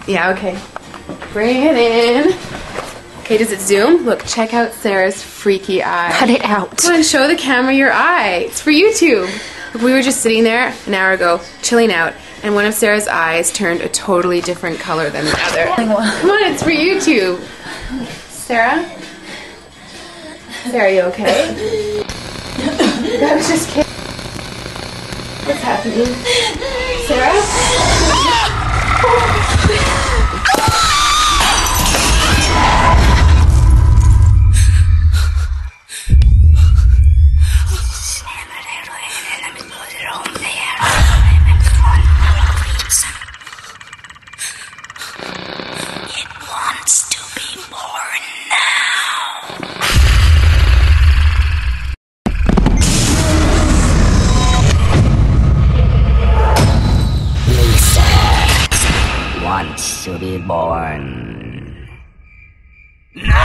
Yeah, okay. Bring it in. Okay, does it zoom? Look, check out Sarah's freaky eye. Cut it out. Come on, show the camera your eye. It's for YouTube. Look, we were just sitting there an hour ago, chilling out, and one of Sarah's eyes turned a totally different color than the other. Come on, it's for YouTube. Sarah? Sarah, are you okay? I was just kidding. What's happening? Sarah? It wants to be born now. Lisa wants to be born. No!